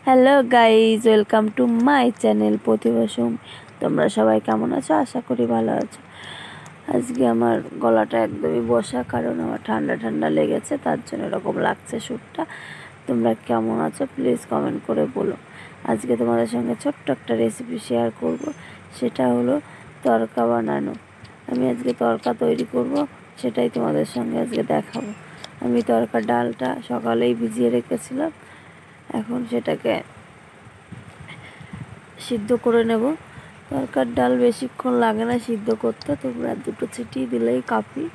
Hello guys, welcome to my channel প্রতিবাসম। তোমরা সবাই কেমন আছো? আশা করি ভালো আছো। আজকে আমার গলাটা একদমই বসা, কারণ আমার ঠান্ডা ঠান্ডা লেগেছে, তার জন্য এরকম লাগছে সুরটা। তোমরা কেমন আছো প্লিজ কমেন্ট করে বলো। আজকে তোমাদের সঙ্গে ছোট্ট একটা রেসিপি শেয়ার করব, সেটা হলো তড়কা বানানো। আমি আজকে তড়কা তৈরি করব, সেটাই তোমাদের সঙ্গে আজকে দেখাবো। আমি তড়কার ডালটা সকালেই ভিজিয়ে রেখেছিলাম, এখন সেটাকে সিদ্ধ করে নেব। তরকার ডাল বেশিক্ষণ লাগে না সিদ্ধ করতে, তোমরা দুটো ছিটি দিলেই কাফি।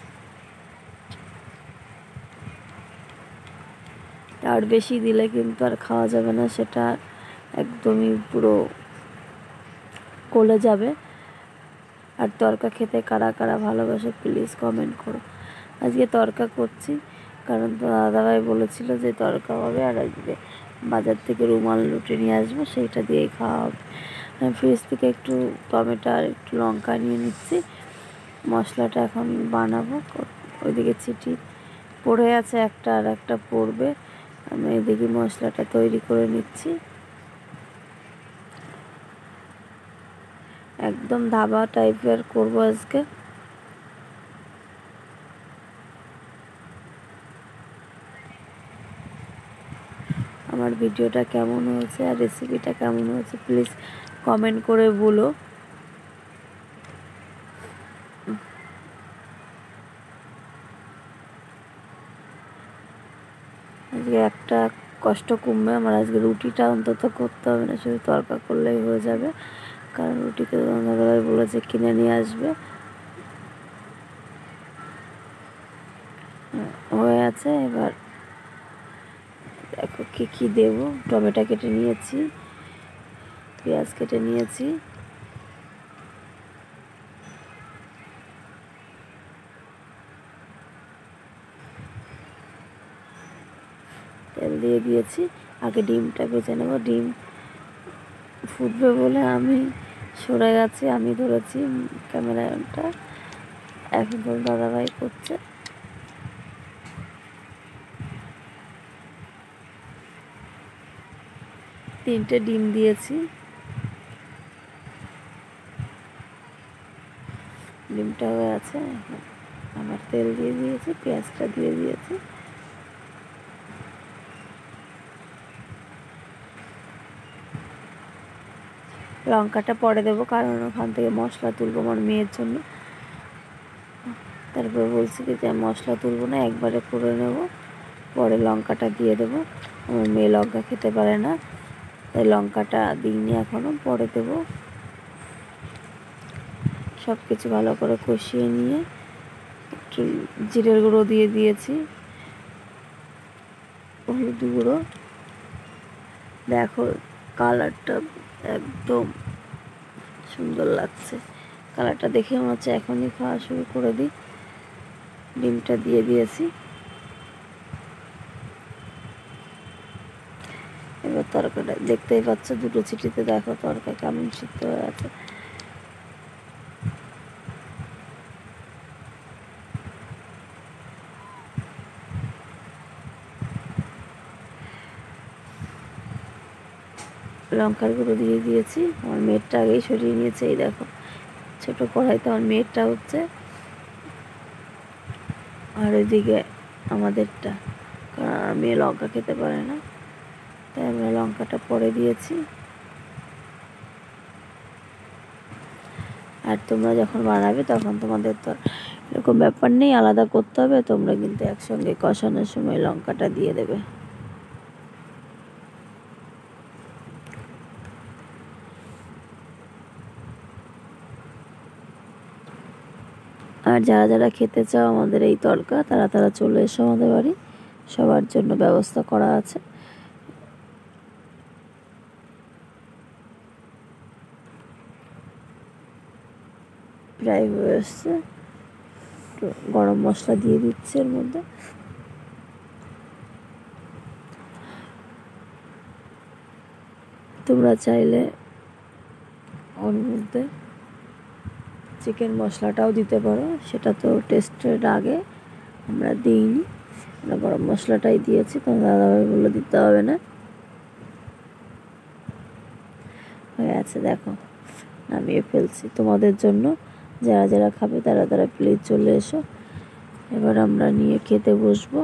আর বেশি দিলে কিন্তু আর খাওয়া যাবে না, সেটা একদমই পুরো গলে যাবে। আর তরকা খেতে কারা কারা ভালোবাসে প্লিজ কমেন্ট করো। আজকে তরকা করছি কারণ তো দাদাভাই বলেছিল যে তরকা হবে, আর আজকে বাজার থেকে রুমাল রুটি নিয়ে আসবো, সেইটা দিয়েই খাওয়া হবে। আমি ফ্রিজ থেকে একটু টমেটো আর একটু লঙ্কা নিয়ে নিচ্ছি, মশলাটা এখন বানাবো। ওইদিকে চিটি পড়ে আছে, একটা আর একটা পড়বে। আমি এদিকে মশলাটা তৈরি করে নিচ্ছি। একদম ধাবা টাইপের করবো আজকে। আমার ভিডিওটা কেমন হয়েছে আর রেসিপিটা কেমন হয়েছে প্লিজ কমেন্ট করে বলো। আজকে একটা কষ্ট কমবে আমার, আজকে রুটিটা অন্তত করতে হবে না, শুধু তরকা করলেই হয়ে যাবে। কারণ রুটিকে দাদাভাই বলেছে কিনে নিয়ে আসবে। হয়ে আছে, এবার দেখো কী দেবো। টমেটো কেটে নিয়েছি, পেঁয়াজ কেটে নিয়েছি, তেল দিয়ে দিয়েছি। আগে ডিমটা ভেজে নেব। ডিম ফুটবে বলে আমি সরে গেছি, আমি ধরেছি ক্যামেরাটা, এখন তো দাদাভাই করছে। তিনটে ডিম দিয়েছি, ডিমটা হয়ে আছে। আবার তেল দিয়ে দিয়েছি, পেঁয়াজটা দিয়ে দিয়েছি। লঙ্কাটা পরে দেবো, কারণ ওখান থেকে মশলা তুলবো আমার মেয়ের জন্য। তারপরে বলছি কি যে মশলা তুলবো না, একবারে করে নেব, পরে লঙ্কাটা দিয়ে দেবো। আমার মেয়ে লঙ্কা খেতে পারে না, তাই লঙ্কাটা দিইনি এখনও, পরে দেবো। সব কিছু ভালো করে কষিয়ে নিয়ে একটু জিরের গুঁড়ো দিয়ে দিয়েছি, হলুদ গুঁড়ো। দেখো কালারটা একদম সুন্দর লাগছে, কালারটা দেখে মনে হচ্ছে এখনই খাওয়া শুরু করে দিই। ডিমটা দিয়ে দিয়েছি। এবার তরকাটা দেখতেই পাচ্ছ, দুটো ছিটিতে দেখো তরকা কেমন সিদ্ধ হয়ে আছে। লঙ্কার গুঁড়ো দিয়ে দিয়েছি। আমার মেয়েরটা আগেই সরিয়ে নিয়েছে, এই দেখো ছোটো কড়াইতে আমার মেয়েরটা হচ্ছে, আর ওইদিকে আমাদেরটা, কারণ মেয়ে লঙ্কা খেতে পারে না, তাই আমরা লঙ্কাটা পরে দিয়েছি। আর তোমরা যখন বানাবে তখন তোমাদের তো এরকম ব্যাপার নেই, আলাদা করতে হবে, তোমরা কিন্তু একসঙ্গে কষানোর সময় লঙ্কাটা দিয়ে দেবে। আর যারা যারা খেতে চাও আমাদের এই তরকা, তারা তারা চলে এসো আমাদের বাড়ি, সবার জন্য ব্যবস্থা করা আছে। প্রায় হয়ে এসছে, গরম মশলা দিয়ে দিচ্ছে এর মধ্যে। তোমরা চাইলে ওর মধ্যে চিকেন মশলাটাও দিতে পারো, সেটা তো টেস্টের আগে আমরা দিইনি, আমরা গরম মশলাটাই দিয়েছি, তো দাদাভাই বলে দিতে হবে না। হয়ে আছে, দেখো নামিয়ে ফেলছি তোমাদের জন্য। যারা যারা খাবে তারা তারা প্লিজ চলে এসো। এবার আমরা নিয়ে খেতে বসবো।